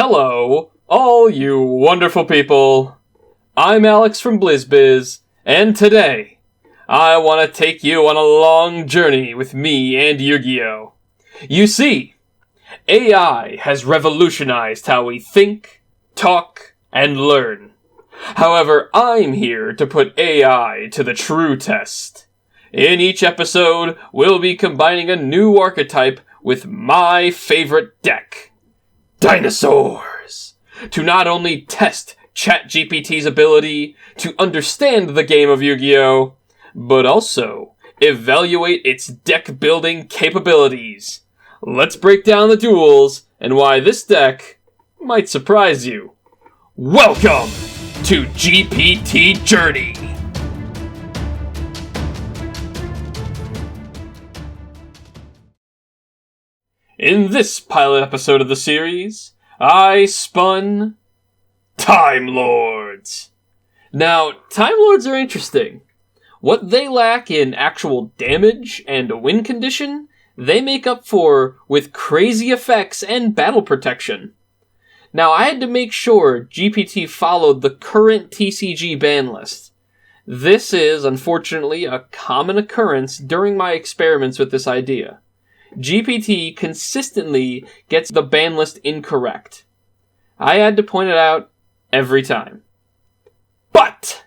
Hello, all you wonderful people. I'm Alex from Blizz Bizz, and today I want to take you on a long journey with me and Yugioh. You see, AI has revolutionized how we think, talk, and learn. However, I'm here to put AI to the true test. In each episode, we'll be combining a new archetype with my favorite deck, Dinosaurs, to not only test ChatGPT's ability to understand the game of Yu-Gi-Oh!, but also evaluate its deck-building capabilities. Let's break down the duels and why this deck might surprise you. Welcome to GPT Journey! In this pilot episode of the series, I spun Timelords. Now, Timelords are interesting. What they lack in actual damage and a win condition, they make up for with crazy effects and battle protection. Now, I had to make sure GPT followed the current TCG ban list. This is, unfortunately, a common occurrence during my experiments with this idea. GPT consistently gets the ban list incorrect. I had to point it out every time. But,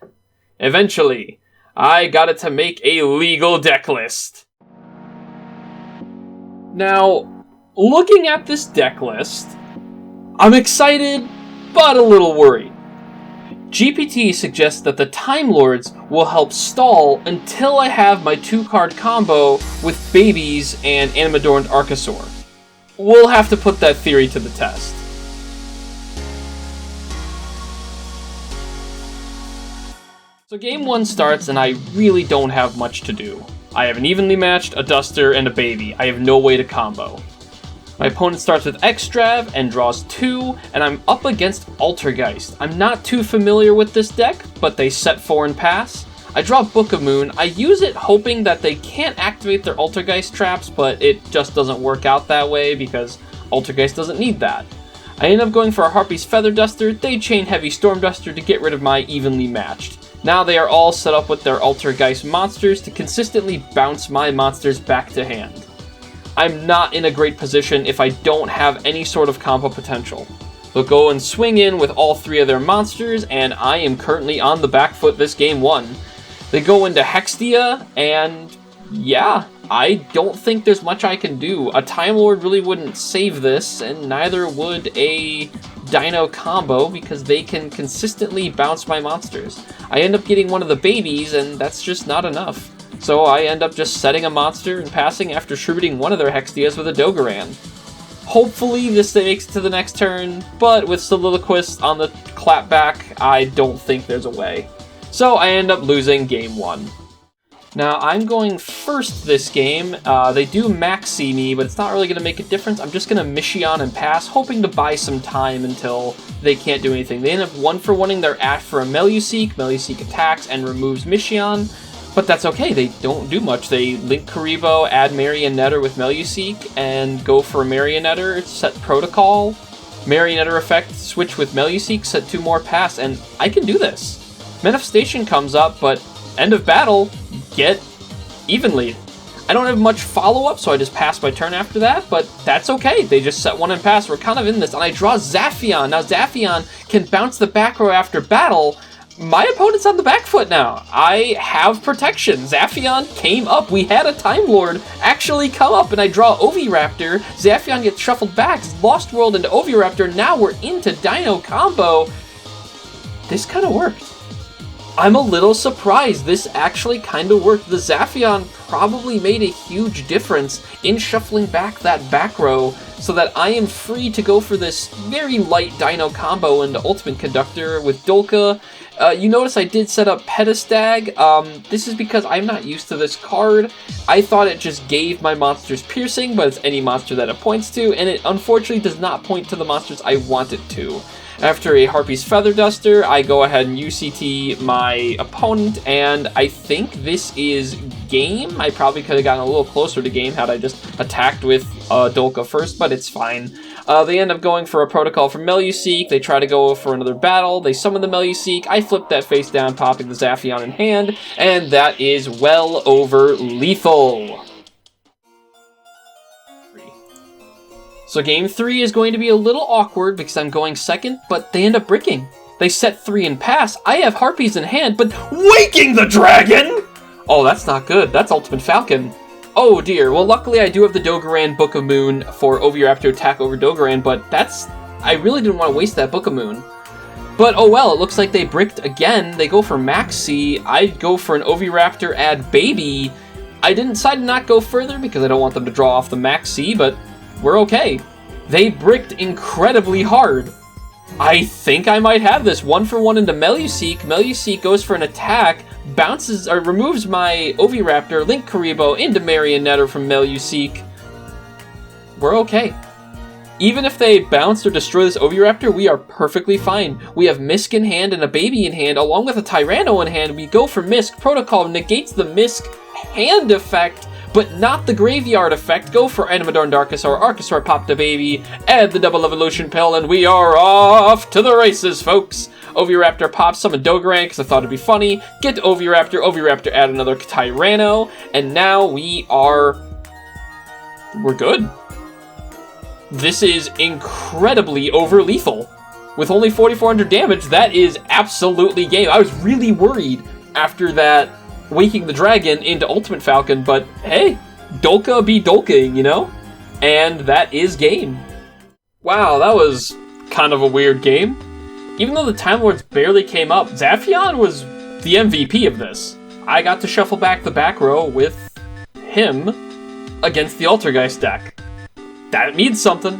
eventually, I got it to make a legal deck list. Now, looking at this deck list, I'm excited, but a little worried. GPT suggests that the Timelords will help stall until I have my 2-card combo with Babies and Animadorned Archosaur. We'll have to put that theory to the test. So game 1 starts and I really don't have much to do. I have an evenly matched, a Duster, and a Baby. I have no way to combo. My opponent starts with Extrav and draws 2, and I'm up against Altergeist. I'm not too familiar with this deck, but they set 4 and pass. I draw Book of Moon. I use it hoping that they can't activate their Altergeist traps, but it just doesn't work out that way because Altergeist doesn't need that. I end up going for a Harpy's Feather Duster. They chain Heavy Storm Duster to get rid of my evenly matched. Now they are all set up with their Altergeist monsters to consistently bounce my monsters back to hand. I'm not in a great position if I don't have any sort of combo potential. They'll go and swing in with all 3 of their monsters, and I am currently on the back foot this game 1. They go into Hextia, and yeah, I don't think there's much I can do. A Time Lord really wouldn't save this, and neither would a Dino combo, because they can consistently bounce my monsters. I end up getting one of the Babies, and that's just not enough. So I end up just setting a monster and passing after shooting one of their Hextias with a Dogoran. Hopefully this makes it to the next turn, but with Soliloquist on the clapback, I don't think there's a way. So I end up losing game 1. Now I'm going first this game. They do maxi me, but it's not really going to make a difference. I'm just going to Mission and pass, hoping to buy some time until they can't do anything. They end up 1-for-1ing their Ash for a Meluseek. Meluseek attacks and removes Mission. But that's okay, they don't do much. They link Karibo, add Marionetter with Meluseek, and go for a Marionetter, set Protocol, Marionetter effect, switch with Meluseek, set 2 more pass, and I can do this. Manifestation comes up, but end of battle, get evenly. I don't have much follow-up, so I just pass my turn after that, but that's okay. They just set 1 and pass. We're kind of in this, and I draw Zaphion. Now Zaphion can bounce the back row after battle. My opponent's on the back foot now. I have protection. Zaphion came up. We had a Time Lord actually come up, and I draw Oviraptor. Zaphion gets shuffled back. Lost World into Oviraptor. Now we're into Dino combo. This kind of worked. I'm a little surprised. This actually kind of worked. The Zaphion probably made a huge difference in shuffling back that back row so that I am free to go for this very light Dino combo into Ultimate Conductor with Dolka. You notice I did set up Pedestag. This is because I'm not used to this card. I thought it just gave my monsters piercing, but it's any monster that it points to, and it unfortunately does not point to the monsters I want it to. After a Harpy's Feather Duster, I go ahead and UCT my opponent, and I think this is game. I probably could have gotten a little closer to game had I just attacked with Dolka first, but it's fine. They end up going for a protocol for Meluseek. They try to go for another battle. They summon the Meluseek. I flip that face down, popping the Zaphion in hand, and that is well over lethal. So game 3 is going to be a little awkward because I'm going second, but they end up bricking. They set 3 and pass. I have Harpies in hand, but waking the dragon! Oh, that's not good. That's Ultimate Falcon. Oh dear. Well, luckily I do have the Dogoran Book of Moon for Oviraptor attack over Dogoran, but I really didn't want to waste that Book of Moon. But oh well, it looks like they bricked again. They go for Maxi. I go for an Oviraptor add Baby. I decide to not go further because I don't want them to draw off the Maxi, but we're okay. They bricked incredibly hard. I think I might have this. 1-for-1 into Meluseek. Meluseek goes for an attack, bounces or removes my Oviraptor, Link Karibo into Marionetta from Meluseek. We're okay. Even if they bounce or destroy this Oviraptor, we are perfectly fine. We have Misk in hand and a Baby in hand, along with a Tyranno in hand. We go for Misk. Protocol negates the Misk hand effect, but not the graveyard effect. Go for Animador and Archosaur. Archosaur pop the Baby, add the double evolution pill, and we are off to the races, folks. Oviraptor pops, summon Dogoran because I thought it'd be funny. Get to Oviraptor. Oviraptor add another Tyranno, and now we're good. This is incredibly over lethal. With only 4,400 damage, that is absolutely game. I was really worried after that waking the dragon into Ultimate Falcon, but hey, Dolka be Dolking, you know? And that is game. Wow, that was kind of a weird game. Even though the Timelords barely came up, Zaphion was the MVP of this. I got to shuffle back the back row with him against the Altergeist deck. That means something.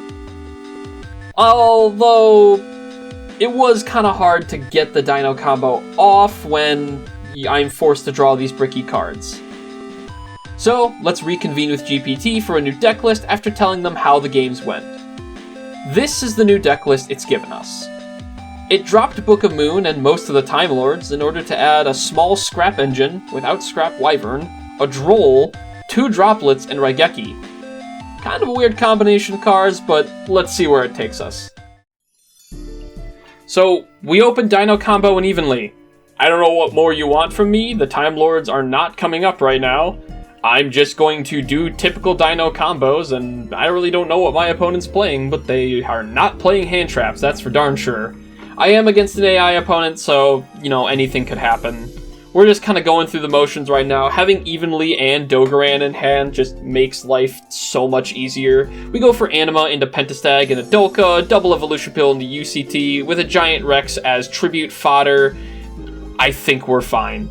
Although, it was kind of hard to get the Dino combo off when I'm forced to draw these bricky cards. So, let's reconvene with GPT for a new deck list after telling them how the games went. This is the new deck list it's given us. It dropped Book of Moon and most of the Time Lords in order to add a small Scrap Engine without Scrap Wyvern, a Droll, 2 Droplets, and Raigeki. Kind of a weird combination of cards, but let's see where it takes us. So, we opened Dino Combo unevenly. I don't know what more you want from me. The Time Lords are not coming up right now. I'm just going to do typical Dino combos, and I really don't know what my opponent's playing, but they are not playing hand traps, that's for darn sure. I am against an AI opponent, so, you know, anything could happen. We're just kind of going through the motions right now. Having Evenly and Dogoran in hand just makes life so much easier. We go for Anima into Pentastag and a Dolka, double Evolution Pill into UCT, with a Giant Rex as tribute fodder. I think we're fine.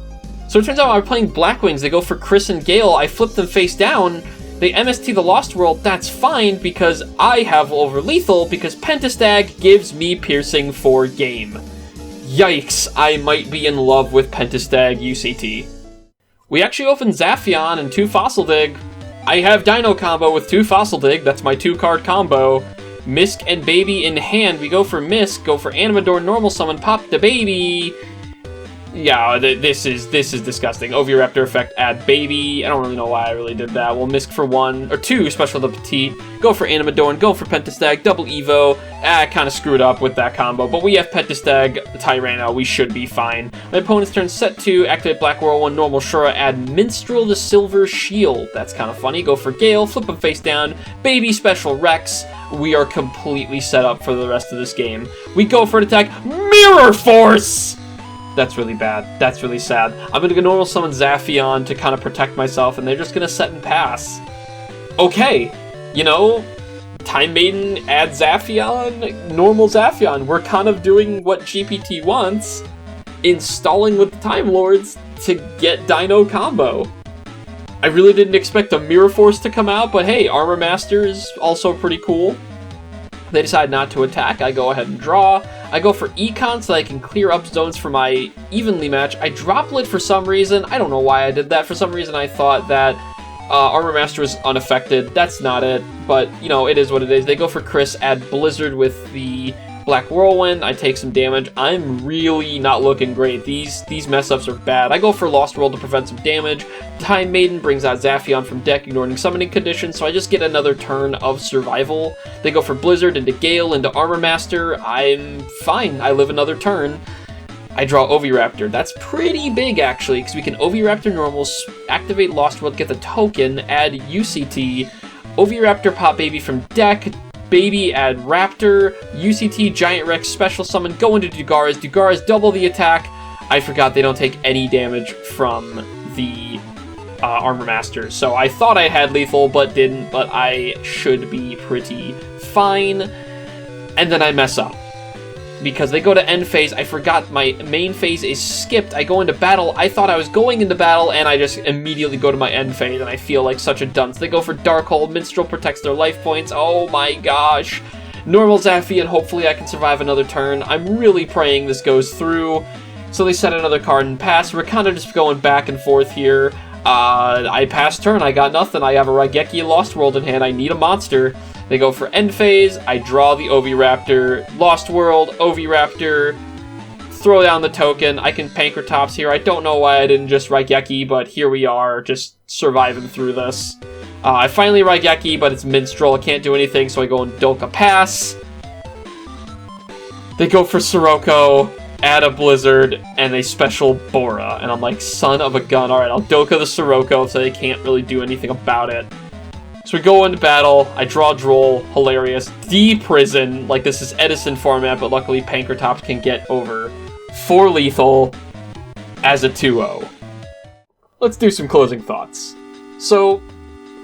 So it turns out I'm playing Blackwings. They go for Chris and Gale. I flip them face down. They MST the Lost World. That's fine because I have over lethal because Pentastag gives me piercing for game. Yikes, I might be in love with Pentastag UCT. We actually opened Zaphion and 2 Fossil Dig. I have Dino combo with 2 Fossil Dig. That's my 2-card combo. Misk and Baby in hand. We go for Misk, go for Animador, normal summon, pop the Baby. Yeah, this is disgusting. Oviraptor effect, add Baby. I don't really know why I really did that. We'll Misk for 1 or 2, Special the Petite. Go for Animadorn, go for Pentastag, double Evo. I kind of screwed up with that combo, but we have Pentastag, Tyranno. We should be fine. My opponent's turn, set 2, activate Black Whirlwind, normal Shura, add Minstrel the Silver Shield. That's kind of funny. Go for Gale, flip him face down, Baby Special Rex. We are completely set up for the rest of this game. We go for an attack, Mirror Force! That's really bad. That's really sad. I'm gonna go normal summon Zaphion to kind of protect myself, and they're just gonna set and pass. Okay, you know, Time Maiden, add Zaphion, normal Zaphion. We're kind of doing what GPT wants, installing with the Time Lords to get Dino combo. I really didn't expect a Mirror Force to come out, but hey, Armor Master is also pretty cool. They decide not to attack. I go ahead and draw. I go for Econ so that I can clear up zones for my Evenly match. I Droplet for some reason. I don't know why I did that. For some reason I thought that Armor Master was unaffected. That's not it, but, you know, it is what it is. They go for Chris, add Blizzard with the Black Whirlwind, I take some damage. I'm really not looking great. These mess-ups are bad. I go for Lost World to prevent some damage. Time Maiden brings out Zaphion from deck, ignoring summoning conditions, so I just get another turn of survival. They go for Blizzard into Gale into Armor Master. I'm fine. I live another turn. I draw Oviraptor. That's pretty big, actually, because we can Oviraptor normal, activate Lost World, get the token, add UCT, Oviraptor pop Baby from deck, Baby add Raptor, UCT Giant Rex special summon, go into Dugaras. Dugaras double the attack. I forgot they don't take any damage from the Armor Master, so I thought I had lethal, but didn't, but I should be pretty fine. And then I mess up. Because they go to end phase, I forgot my main phase is skipped. I go into battle, I thought I was going into battle, and I just immediately go to my end phase, and I feel like such a dunce. They go for Darkhold, Minstrel protects their life points, oh my gosh. Normal Zaphion, hopefully I can survive another turn. I'm really praying this goes through. So they set another card and pass. We're kind of just going back and forth here. I pass turn, I got nothing. I have a Raigeki Lost World in hand, I need a monster. They go for end phase, I draw the Oviraptor, Lost World, Oviraptor, throw down the token, I can Pankratops here. I don't know why I didn't just Raigeki, but here we are, just surviving through this. I finally Raigeki, but it's Minstrel, I can't do anything, so I go and Dolka Pass. They go for Sirocco, add a Blizzard, and they special Bora, and I'm like, son of a gun. Alright, I'll Doka the Sirocco so they can't really do anything about it. So we go into battle, I draw Droll, hilarious. D-Prison, like this is Edison format, but luckily Pankratops can get over 4 lethal as a 2-0. Let's do some closing thoughts. So,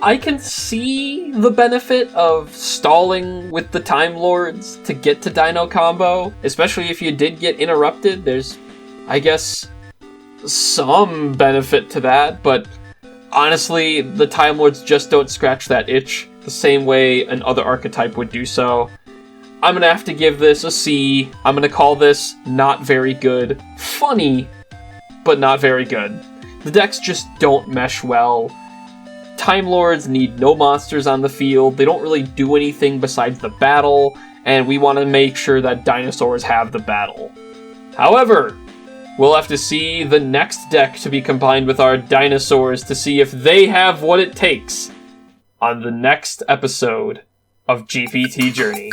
I can see the benefit of stalling with the Time Lords to get to Dino combo, especially if you did get interrupted. There's, I guess, some benefit to that, but honestly, the Time Lords just don't scratch that itch the same way an other archetype would do so. I'm gonna have to give this a C. I'm gonna call this not very good. Funny, but not very good. The decks just don't mesh well. Time Lords need no monsters on the field. They don't really do anything besides the battle, and we want to make sure that Dinosaurs have the battle. However, we'll have to see the next deck to be combined with our Dinosaurs to see if they have what it takes on the next episode of GPT Journey.